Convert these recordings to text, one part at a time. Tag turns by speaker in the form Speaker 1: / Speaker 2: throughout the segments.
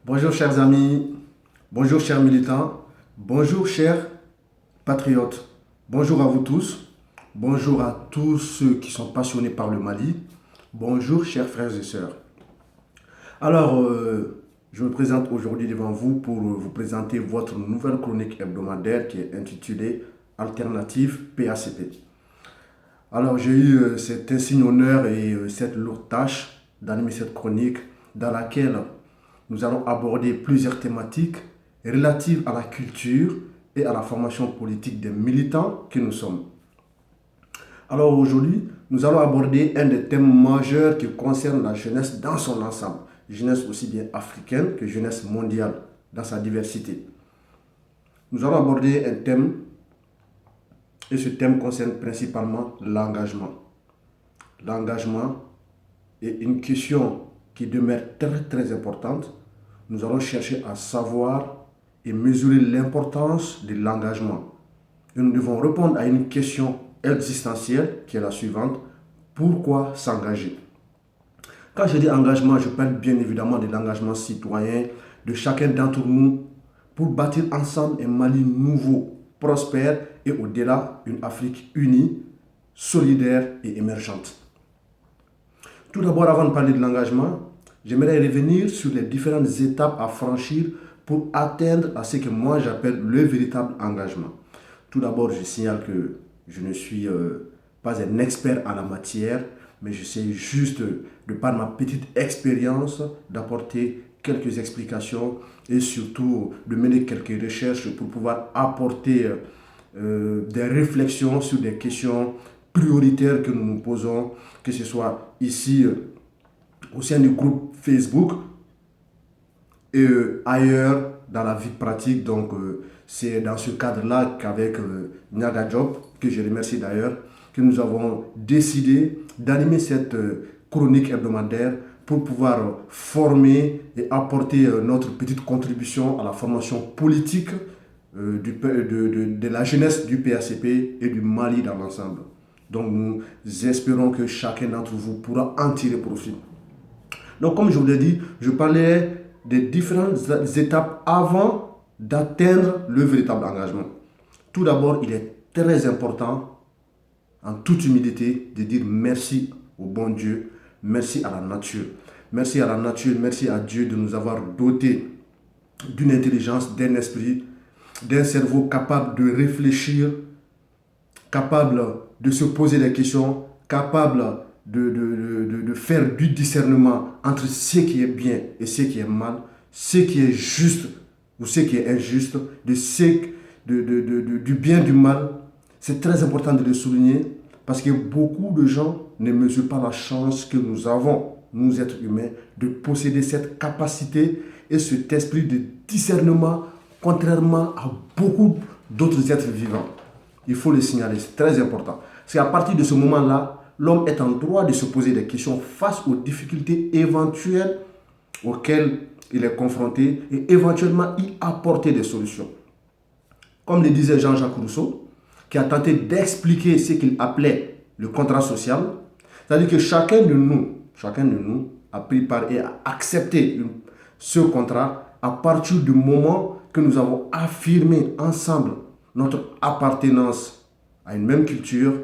Speaker 1: Bonjour chers amis, bonjour chers militants, bonjour chers patriotes, bonjour à vous tous, bonjour à tous ceux qui sont passionnés par le Mali, bonjour chers frères et sœurs. Alors, je me présente aujourd'hui devant vous pour vous présenter votre nouvelle chronique hebdomadaire qui est intitulée Alternative PACP. Alors, j'ai eu cet insigne honneur et cette lourde tâche d'animer cette chronique dans laquelle nous allons aborder plusieurs thématiques relatives à la culture et à la formation politique des militants que nous sommes. Alors aujourd'hui, nous allons aborder un des thèmes majeurs qui concerne la jeunesse dans son ensemble. Jeunesse aussi bien africaine que jeunesse mondiale dans sa diversité. Nous allons aborder un thème et ce thème concerne principalement l'engagement. L'engagement est une question qui demeure très importante. Nous allons chercher à savoir et mesurer l'importance de l'engagement. Et nous devons répondre à une question existentielle qui est la suivante. Pourquoi s'engager? Quand je dis engagement, je parle bien évidemment de l'engagement citoyen de chacun d'entre nous pour bâtir ensemble un Mali nouveau, prospère et au-delà une Afrique unie, solidaire et émergente. Tout d'abord, avant de parler de l'engagement, j'aimerais revenir sur les différentes étapes à franchir pour atteindre à ce que moi j'appelle le véritable engagement. Tout d'abord, je signale que je ne suis pas un expert en la matière, mais j'essaie juste, de par ma petite expérience, d'apporter quelques explications et surtout de mener quelques recherches pour pouvoir apporter des réflexions sur des questions prioritaires que nous nous posons, que ce soit ici au sein du groupe Facebook et ailleurs dans la vie pratique. Donc c'est dans ce cadre-là qu'avec Niaga Job, que je remercie d'ailleurs, que nous avons décidé d'animer cette chronique hebdomadaire pour pouvoir former et apporter notre petite contribution à la formation politique de la jeunesse du PACP et du Mali dans l'ensemble. Donc nous espérons que chacun d'entre vous pourra en tirer profit. Donc comme je vous l'ai dit, je parlais des différentes étapes avant d'atteindre le véritable engagement. Tout d'abord, il est très important, en toute humilité, de dire merci au bon Dieu, merci à la nature. Merci à la nature, merci à Dieu de nous avoir dotés d'une intelligence, d'un esprit, d'un cerveau capable de réfléchir, capable de se poser des questions, capable de faire du discernement entre ce qui est bien et ce qui est mal, ce qui est juste ou ce qui est injuste, du bien du mal. C'est très important de le souligner parce que beaucoup de gens ne mesurent pas la chance que nous avons, nous êtres humains, de posséder cette capacité et cet esprit de discernement, contrairement à beaucoup d'autres êtres vivants. Il faut le signaler, c'est très important. C'est à partir de ce moment-là, l'homme est en droit de se poser des questions face aux difficultés éventuelles auxquelles il est confronté et éventuellement y apporter des solutions. Comme le disait Jean-Jacques Rousseau, qui a tenté d'expliquer ce qu'il appelait le contrat social, c'est-à-dire que chacun de nous a pris part et a accepté ce contrat à partir du moment que nous avons affirmé ensemble notre appartenance à une même culture,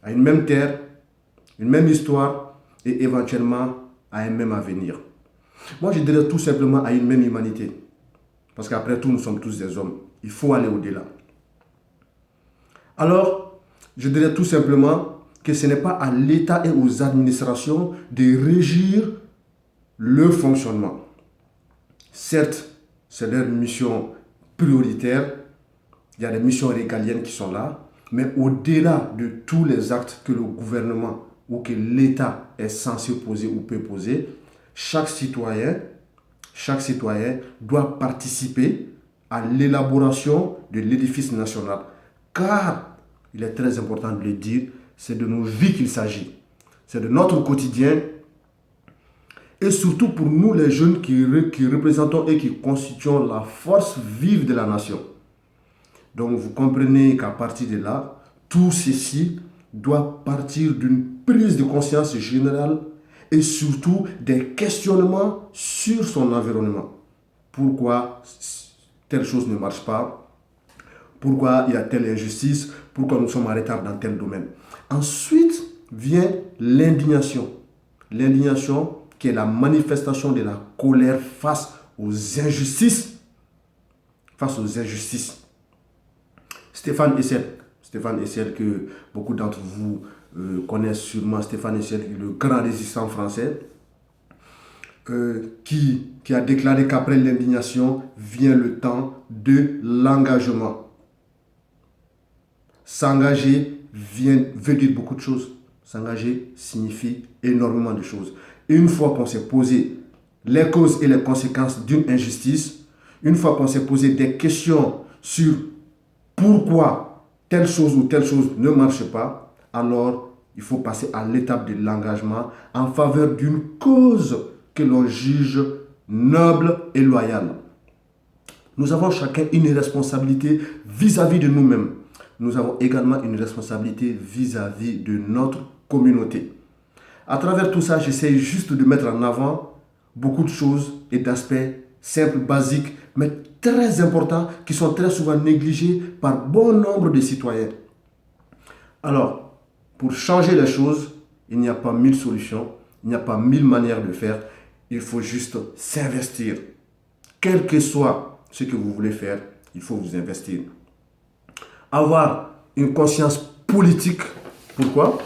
Speaker 1: à une même terre, une même histoire et éventuellement à un même avenir. Moi, je dirais tout simplement à une même humanité. Parce qu'après tout, nous sommes tous des hommes. Il faut aller au-delà. Alors, je dirais tout simplement que ce n'est pas à l'État et aux administrations de régir le fonctionnement. Certes, c'est leur mission prioritaire. Il y a des missions régaliennes qui sont là. Mais au-delà de tous les actes que le gouvernement ou que l'État est censé poser ou peut poser, chaque citoyen doit participer à l'élaboration de l'édifice national. Car, il est très important de le dire, c'est de nos vies qu'il s'agit. C'est de notre quotidien. Et surtout pour nous les jeunes qui représentons et qui constituons la force vive de la nation. Donc vous comprenez qu'à partir de là, tout ceci doit partir d'une prise de conscience générale et surtout des questionnements sur son environnement. Pourquoi telle chose ne marche pas? Pourquoi il y a telle injustice? Pourquoi nous sommes en retard dans tel domaine? Ensuite vient l'indignation. L'indignation qui est la manifestation de la colère face aux injustices. Face aux injustices. Stéphane Hessel que beaucoup d'entre vous connaissent sûrement, Stéphane Hessel, le grand résistant français, qui a déclaré qu'après l'indignation vient le temps de l'engagement. S'engager veut dire beaucoup de choses. S'engager signifie énormément de choses. Et une fois qu'on s'est posé les causes et les conséquences d'une injustice, une fois qu'on s'est posé des questions sur pourquoi telle chose ou telle chose ne marche pas, alors il faut passer à l'étape de l'engagement en faveur d'une cause que l'on juge noble et loyale. Nous avons chacun une responsabilité vis-à-vis de nous-mêmes. Nous avons également une responsabilité vis-à-vis de notre communauté. À travers tout ça, j'essaie juste de mettre en avant beaucoup de choses et d'aspects simples, basiques, mais très importants, qui sont très souvent négligés par bon nombre de citoyens. Alors, pour changer les choses, il n'y a pas 1000 solutions, il n'y a pas 1000 manières de faire, il faut juste s'investir. Quel que soit ce que vous voulez faire, il faut vous investir. Avoir une conscience politique, pourquoi?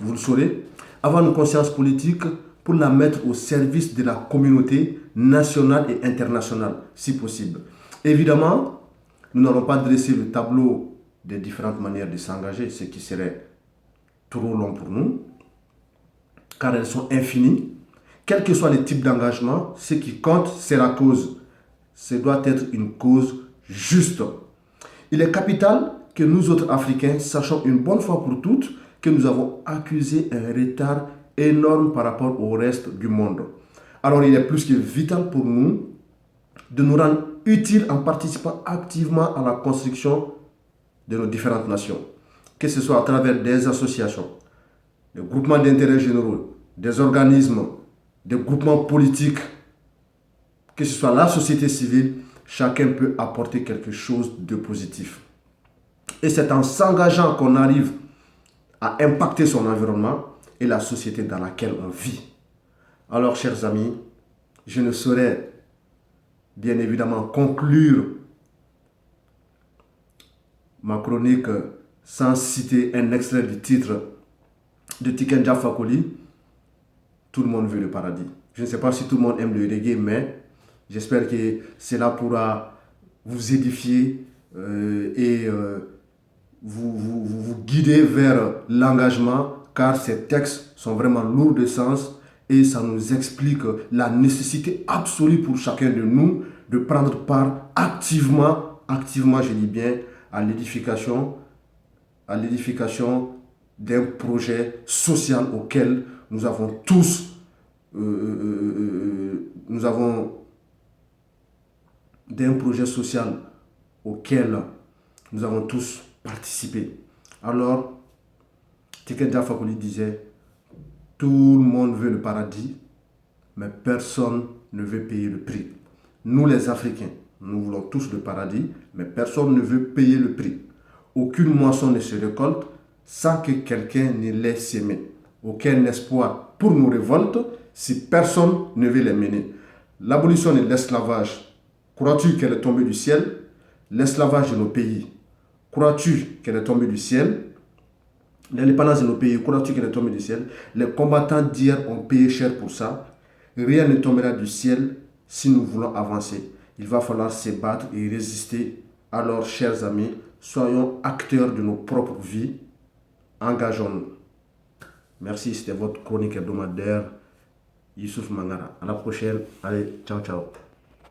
Speaker 1: Vous le saurez. Avoir une conscience politique pour la mettre au service de la communauté nationale et internationale, si possible. Évidemment, nous n'allons pas dresser le tableau des différentes manières de s'engager, ce qui serait trop long pour nous, car elles sont infinies. Quel que soit le type d'engagement, ce qui compte, c'est la cause. Ce doit être une cause juste. Il est capital que nous autres Africains sachions une bonne fois pour toutes que nous avons accusé un retard énorme par rapport au reste du monde. Alors il est plus que vital pour nous de nous rendre utiles en participant activement à la construction de nos différentes nations, que ce soit à travers des associations, des groupements d'intérêt généraux, des organismes, des groupements politiques, que ce soit la société civile, chacun peut apporter quelque chose de positif. Et c'est en s'engageant qu'on arrive à impacter son environnement et la société dans laquelle on vit. Alors, chers amis, je ne saurais bien évidemment conclure ma chronique sans citer un extrait du titre de Tiken Jah Fakoly, Tout le monde veut le paradis. Je ne sais pas si tout le monde aime le reggae, mais j'espère que cela pourra vous édifier et vous guider vers l'engagement, car ces textes sont vraiment lourds de sens et ça nous explique la nécessité absolue pour chacun de nous de prendre part activement je dis bien, à l'édification d'un projet social auquel nous avons tous d'un projet social auquel nous avons tous participé. Alors, Tiken Jah Fakoly disait, tout le monde veut le paradis, mais personne ne veut payer le prix. Nous les Africains, nous voulons tous le paradis, mais personne ne veut payer le prix. Aucune moisson ne se récolte sans que quelqu'un ne l'ait sémé. Aucun espoir pour nos révoltes si personne ne veut les mener. L'abolition de l'esclavage, crois-tu qu'elle est tombée du ciel? L'esclavage de nos pays, crois-tu qu'elle est tombée du ciel? L'indépendance de nos pays, crois-tu qu'elle est tombée du ciel? Les combattants d'hier ont payé cher pour ça. Rien ne tombera du ciel si nous voulons avancer. Il va falloir se battre et résister. Alors, chers amis, soyons acteurs de nos propres vies. Engageons-nous. Merci, c'était votre chronique hebdomadaire, Youssouf Mangara. À la prochaine. Allez, ciao, ciao.